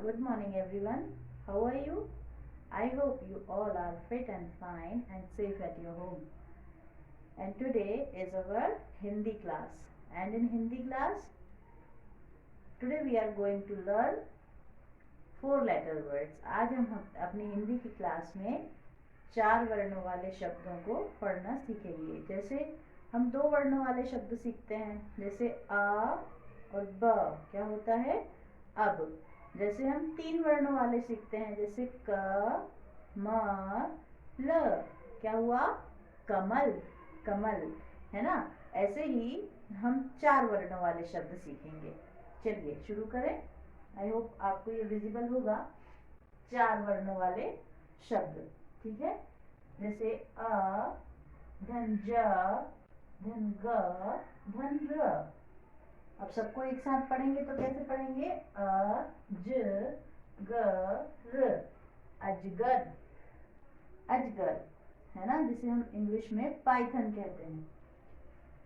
Good morning everyone. How are you? I hope you all are fit and fine and safe at your home. And today is our Hindi class. And in Hindi class, today we are going to learn 4-letter words. आज हम अपनी हिंदी की class में 4 वर्णों वाले शब्दों को पढ़ना सीखेंगे। जैसे हम 2 वर्णों वाले शब्द सीखते हैं, जैसे आ और ब, क्या होता है अब। जैसे हम 3 वर्णों वाले सीखते हैं, जैसे क म ल, क्या हुआ कमल, कमल, है ना। ऐसे ही हम 4 वर्णों वाले शब्द सीखेंगे। चलिए शुरू करें। आई होप आपको ये विजिबल होगा। 4 वर्णों वाले शब्द, ठीक है। जैसे अ, धन ज, धन ग, धन र। अब सबको एक साथ पढ़ेंगे तो कैसे पढ़ेंगे? अ ज ग र, अजगर, अजगर, है ना, जिसे हम इंग्लिश में पाइथन कहते हैं।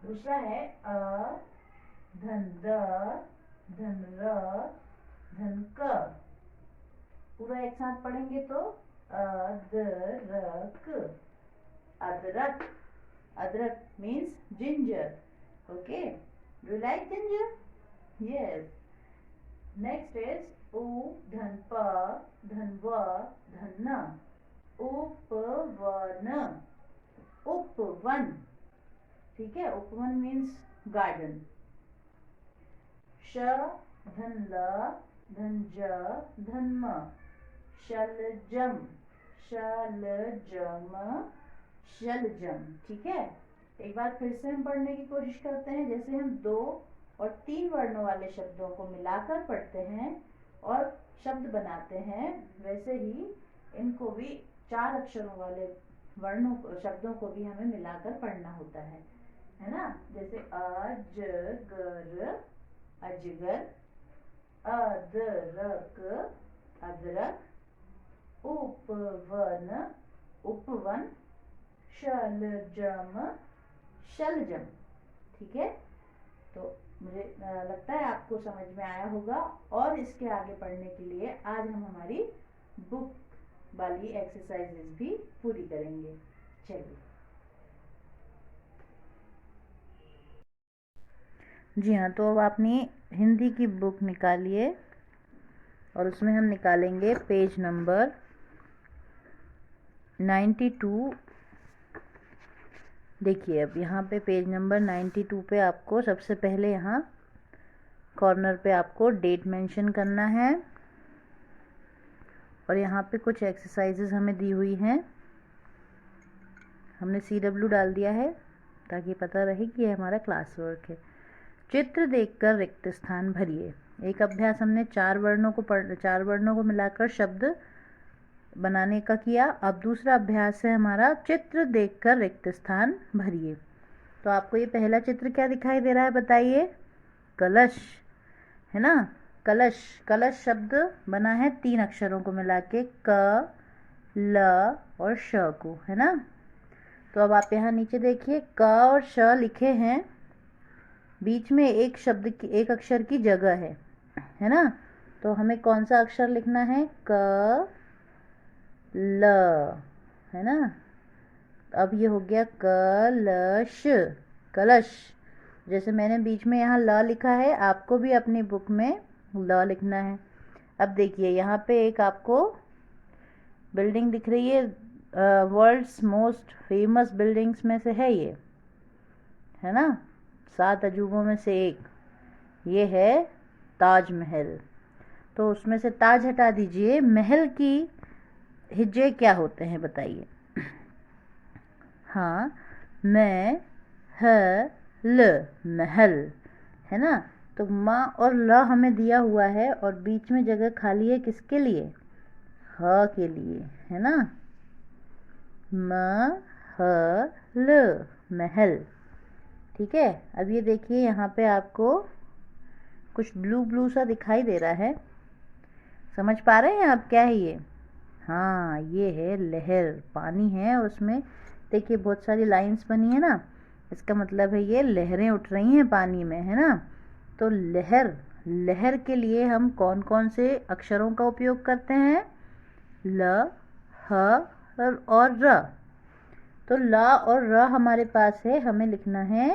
दूसरा है अ, धन द, धन र, धन क। पूरा एक साथ पढ़ेंगे तो अदरक, अदरक, अदरक means ginger. Okay, do you like ginger? Yes. Next is u, dhan pa, dhan va, dhan na, उपवन, उपवन, ठीक है। उपवन मीन्स गार्डन। श, धन ल, धन ज, धन म, शलजम, शलजम, शलजम, ठीक है। एक बार फिर से हम पढ़ने की कोशिश करते हैं। जैसे हम 2 और 3 वर्णों वाले शब्दों को मिलाकर पढ़ते हैं और शब्द बनाते हैं, वैसे ही इनको भी 4 अक्षरों वाले शब्दों को भी हमें मिलाकर पढ़ना होता है ना। जैसे अजगर, अजगर, अदरक, अदरक, उपवन, उपवन, शलजम, शलजम, ठीक है। तो मुझे लगता है आपको समझ में आया होगा। और इसके आगे पढ़ने के लिए आज हम हमारी बुक वाली एक्सरसाइजेस भी पूरी करेंगे। चलिए। जी हाँ, तो अब आपने हिंदी की बुक निकालिए और उसमें हम निकालेंगे पेज नंबर 92। देखिए, अब यहाँ पे पेज नंबर 92 पे आपको सबसे पहले यहाँ कॉर्नर पे आपको डेट मेंशन करना है और यहाँ पे कुछ एक्सरसाइजेस हमें दी हुई हैं। हमने CW डाल दिया है ताकि पता रहे कि ये हमारा क्लास वर्क है। चित्र देखकर रिक्त स्थान भरिए। एक अभ्यास हमने 4 वर्णों को मिलाकर शब्द बनाने का किया। अब दूसरा अभ्यास है हमारा चित्र देखकर रिक्त स्थान भरिए। तो आपको ये पहला चित्र क्या दिखाई दे रहा है बताइए? कलश, है ना। कलश, कलश शब्द बना है 3 अक्षरों को मिला के, क, ल और श को, है ना। तो अब आप यहाँ नीचे देखिए, क और श लिखे हैं, बीच में एक अक्षर की जगह है ना। तो हमें कौन सा अक्षर लिखना है? क ल, है ना। अब ये हो गया कलश, कलश। जैसे मैंने बीच में यहाँ ल लिखा है, आपको भी अपनी बुक में ल लिखना है। अब देखिए यहाँ पे एक आपको बिल्डिंग दिख रही है, वर्ल्ड्स मोस्ट फेमस बिल्डिंग्स में से है ये, है ना। 7 अजूबों में से एक ये है ताजमहल। तो उसमें से ताज हटा दीजिए, महल की हिज्जे क्या होते हैं बताइए? हाँ, मैं ह ल, महल, है ना। तो माँ और ल हमें दिया हुआ है और बीच में जगह खाली है किसके लिए? ह के लिए, है ना। म ह ल, महल, ठीक है। अब ये देखिए यहाँ पे आपको कुछ ब्लू ब्लू सा दिखाई दे रहा है, समझ पा रहे हैं आप क्या है ये? हाँ, ये है लहर, पानी है उसमें। देखिए बहुत सारी लाइंस बनी है ना, इसका मतलब है ये लहरें उठ रही हैं पानी में, है ना। तो लहर, लहर के लिए हम कौन कौन से अक्षरों का उपयोग करते हैं? ल, ह और र। तो ल और र हमारे पास है, हमें लिखना है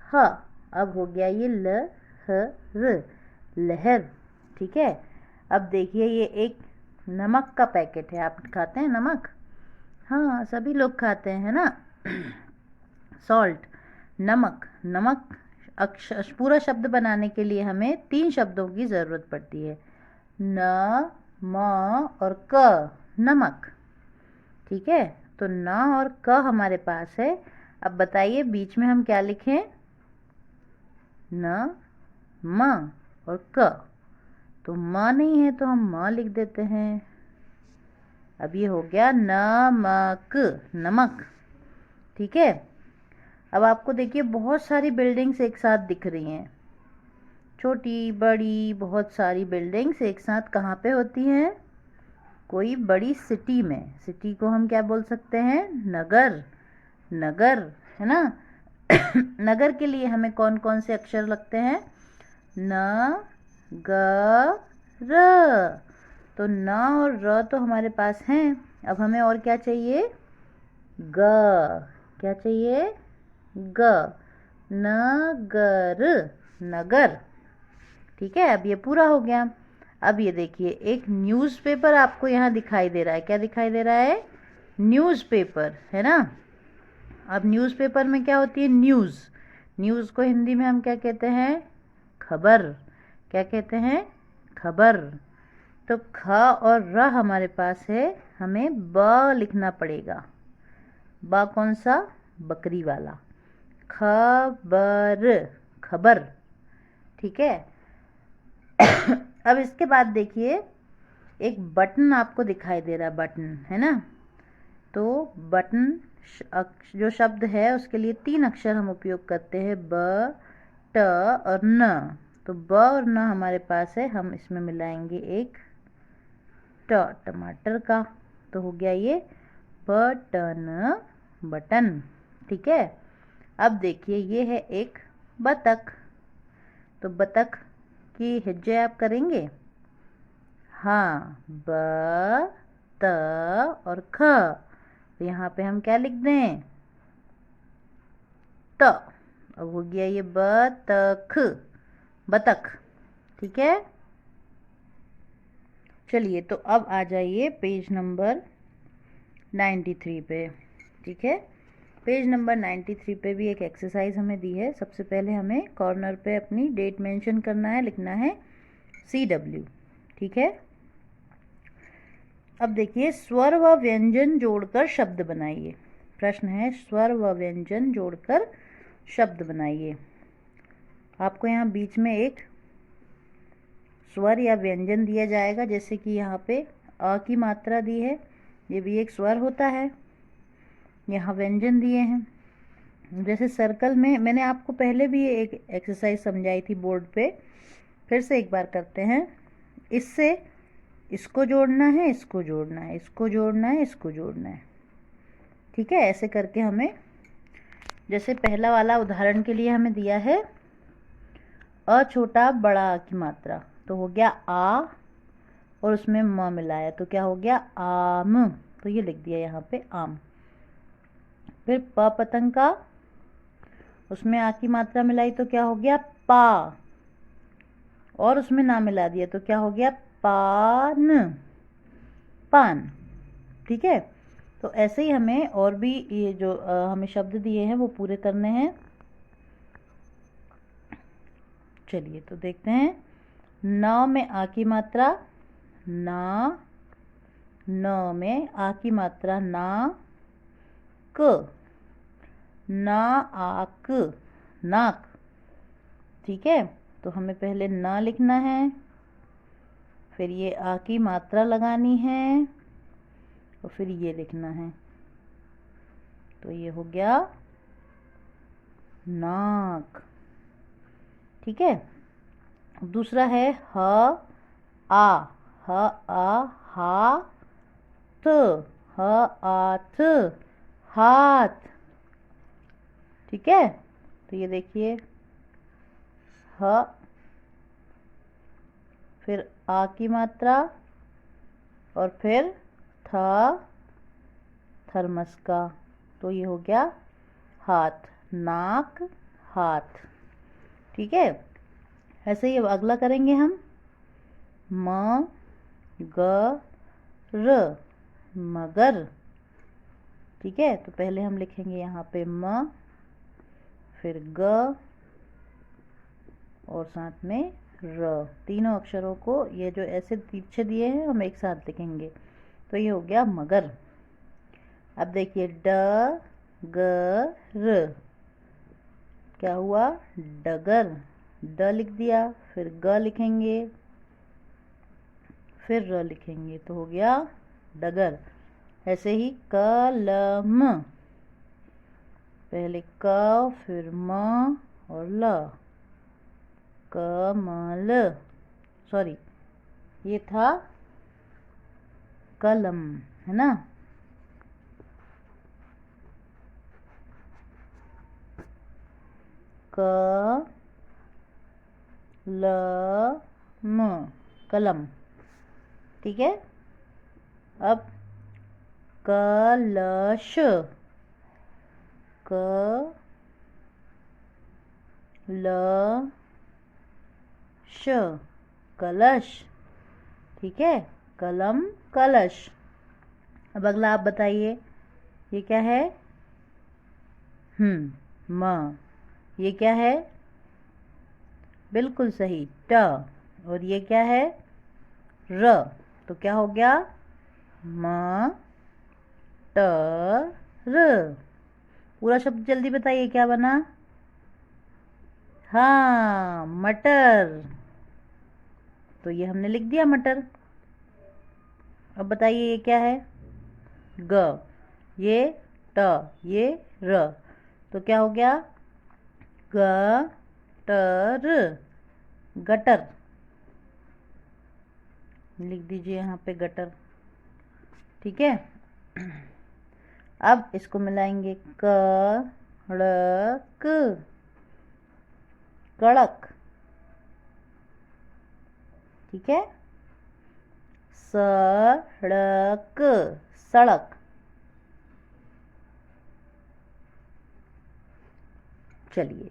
ह। अब हो गया ये ल, ह, र, लहर। ठीक है। अब देखिए ये एक नमक का पैकेट है। आप खाते हैं नमक? हाँ, सभी लोग खाते हैं ना। सॉल्ट, नमक। नमक पूरा शब्द बनाने के लिए हमें 3 शब्दों की ज़रूरत पड़ती है, न, म और क, नमक। ठीक है। तो न और क हमारे पास है। अब बताइए बीच में हम क्या लिखें? न, म और क। तो म नहीं है तो हम म लिख देते हैं। अब ये हो गया नमक, नमक। ठीक है। अब आपको देखिए बहुत सारी बिल्डिंग्स एक साथ दिख रही हैं, छोटी बड़ी बहुत सारी बिल्डिंग्स एक साथ कहाँ पे होती हैं? कोई बड़ी सिटी में। सिटी को हम क्या बोल सकते हैं? नगर। नगर, है ना। नगर के लिए हमें कौन कौन से अक्षर लगते हैं? न, ग, र। तो न और र तो हमारे पास हैं। अब हमें और क्या चाहिए? ग। क्या चाहिए? ग। नगर, नगर। ठीक है। अब ये पूरा हो गया। अब ये देखिए एक न्यूज़पेपर आपको यहाँ दिखाई दे रहा है। क्या दिखाई दे रहा है? न्यूज़पेपर, है ना। अब न्यूज़पेपर में क्या होती है? न्यूज़। न्यूज़ को हिंदी में हम क्या कहते हैं? खबर। क्या कहते हैं? खबर। तो ख और र हमारे पास है, हमें ब लिखना पड़ेगा। ब कौन सा? बकरी वाला। खबर, खबर। ठीक है। अब इसके बाद देखिए एक बटन आपको दिखाई दे रहा है, बटन, है ना। तो बटन जो शब्द है उसके लिए 3 अक्षर हम उपयोग करते हैं, ब, ट और न। तो ब और न हमारे पास है, हम इसमें मिलाएंगे एक ट, टमाटर का। तो हो गया ये बटन, बटन। ठीक है। अब देखिए ये है एक बतख। तो बतख की हिज्जे आप करेंगे? हाँ, ब, त और ख। तो यहाँ पे हम क्या लिख दें? त। अब हो गया ये बतख, बतख। ठीक है। चलिए तो अब आ जाइए पेज नंबर 93 पे। ठीक है। पेज नंबर 93 पे भी एक एक्सरसाइज हमें दी है। सबसे पहले हमें कॉर्नर पे अपनी डेट मेंशन करना है, लिखना है CW। ठीक है। अब देखिए स्वर व व्यंजन जोड़कर शब्द बनाइए। प्रश्न है स्वर व व्यंजन जोड़कर शब्द बनाइए। आपको यहाँ बीच में एक स्वर या व्यंजन दिया जाएगा, जैसे कि यहाँ पे अ की मात्रा दी है, ये भी एक स्वर होता है। यहाँ व्यंजन दिए हैं। जैसे सर्कल में मैंने आपको पहले भी एक एक्सरसाइज समझाई थी बोर्ड पे, फिर से एक बार करते हैं। इससे इसको जोड़ना है, इसको जोड़ना है, इसको जोड़ना है, इसको जोड़ना है। ठीक है। ऐसे करके हमें, जैसे पहला वाला उदाहरण के लिए हमें दिया है अ छोटा बड़ा आ की मात्रा, तो हो गया आ और उसमें म मिलाया तो क्या हो गया? आम। तो ये लिख दिया यहाँ पे आम। फिर प पतंग का, उसमें आ की मात्रा मिलाई तो क्या हो गया? पा। और उसमें ना मिला दिया तो क्या हो गया? पान, पान। ठीक है। तो ऐसे ही हमें और भी ये जो हमें शब्द दिए हैं वो पूरे करने हैं। चलिए तो देखते हैं। न में आ की मात्रा ना, न में आ की मात्रा ना, क, ना आक, नाक। ठीक है। तो हमें पहले न लिखना है, फिर ये आ की मात्रा लगानी है और फिर ये लिखना है। तो ये हो गया नाक। ठीक है। दूसरा है ह आ, ह आ हा थ, ह आ थ, हाथ। ठीक है। तो ये देखिए ह फिर आ की मात्रा और फिर था थर्मस का। तो ये हो गया हाथ, नाक, हाथ। ठीक है, ऐसे ही अब अगला करेंगे हम। म ग र, मगर। ठीक है, तो पहले हम लिखेंगे यहाँ पे म, फिर ग और साथ में र। तीनों अक्षरों को ये जो ऐसे तिरछे दिए हैं हम एक साथ लिखेंगे। तो ये हो गया मगर। अब देखिए ड ग र, क्या हुआ? डगर। ड लिख दिया, फिर ग लिखेंगे, फिर र लिखेंगे, तो हो गया डगर। ऐसे ही कलम, पहले क फिर म और ल, कमल। सॉरी, ये था कलम, है ना। क ल म, कलम। ठीक है, अब कलश, क ल श, कलश। ठीक है, कलम, कलश। अब अगला आप बताइए, ये क्या है? म। ये क्या है? बिल्कुल सही, ट। और ये क्या है? र। तो क्या हो गया? म ट र। पूरा शब्द जल्दी बताइए, क्या बना? हाँ, मटर। तो ये हमने लिख दिया मटर। अब बताइए ये क्या है? ग, ये ट, ये र। तो क्या हो गया? ग ट र, गटर। लिख दीजिए यहाँ पे गटर। ठीक है, अब इसको मिलाएंगे। कड़क, कड़क। ठीक है, सड़क, सड़क। चलिए,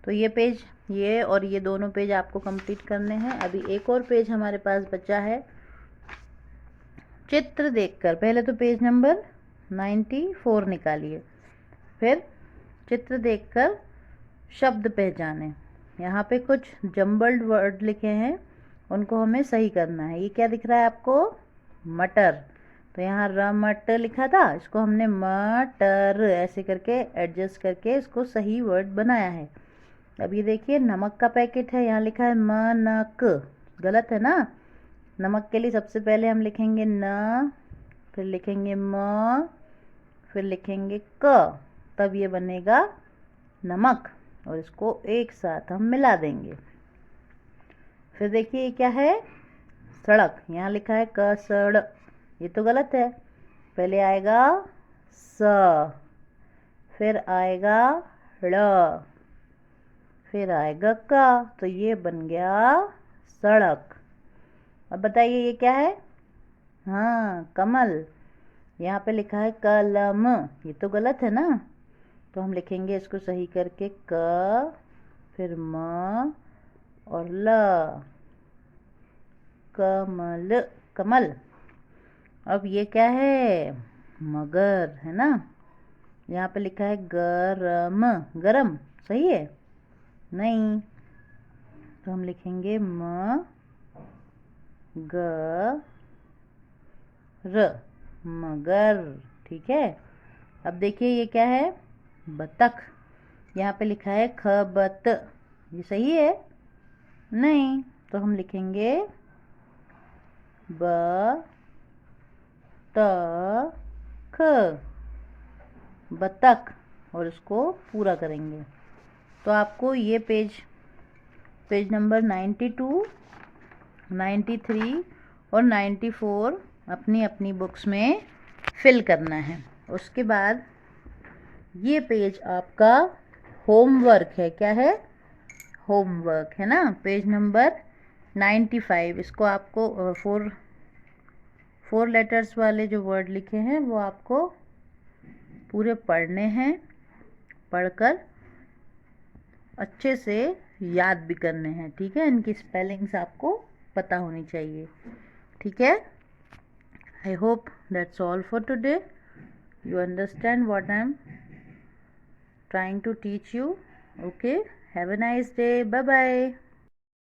तो ये पेज, ये और ये दोनों पेज आपको कंप्लीट करने हैं। अभी एक और पेज हमारे पास बचा है, चित्र देखकर। पहले तो पेज नंबर 94 निकालिए, फिर चित्र देखकर शब्द पहचाने। यहाँ पे कुछ जम्बल्ड वर्ड लिखे हैं, उनको हमें सही करना है। ये क्या दिख रहा है आपको? मटर। तो यहाँ र मट लिखा था, इसको हमने मटर ऐसे करके एडजस्ट करके इसको सही वर्ड बनाया है। अब ये देखिए, नमक का पैकेट है, यहाँ लिखा है मनक, गलत है ना। नमक के लिए सबसे पहले हम लिखेंगे न, फिर लिखेंगे म, फिर लिखेंगे क, तब ये बनेगा नमक। और इसको एक साथ हम मिला देंगे। फिर देखिए ये क्या है? सड़क। यहाँ लिखा है क सड़, ये तो गलत है। पहले आएगा स, फिर आएगा ड़, फिर आएगा का, तो ये बन गया सड़क। अब बताइए ये क्या है? हाँ, कमल। यहाँ पे लिखा है कलम, ये तो गलत है ना। तो हम लिखेंगे इसको सही करके क, फिर म और ल, कमल, कमल। अब ये क्या है? मगर, है ना। यहाँ पे लिखा है गरम, गरम, सही है? नहीं, तो हम लिखेंगे म ग र, मगर। ठीक है, अब देखिए ये क्या है? बतख। यहाँ पे लिखा है खबत, ये सही है? नहीं, तो हम लिखेंगे ब त ख, बतख, और इसको पूरा करेंगे। तो आपको ये पेज नंबर 92, 93 और 94 अपनी अपनी बुक्स में फिल करना है। उसके बाद ये पेज आपका होमवर्क है। क्या है? होमवर्क, है ना। पेज नंबर 95, इसको आपको फोर लेटर्स वाले जो वर्ड लिखे हैं वो आपको पूरे पढ़ने हैं, पढ़कर अच्छे से याद भी करने हैं, ठीक है। इनकी स्पेलिंग्स आपको पता होनी चाहिए, ठीक है। I hope that's all for today. You understand what I'm trying to teach you. Okay, have a nice day. Bye bye.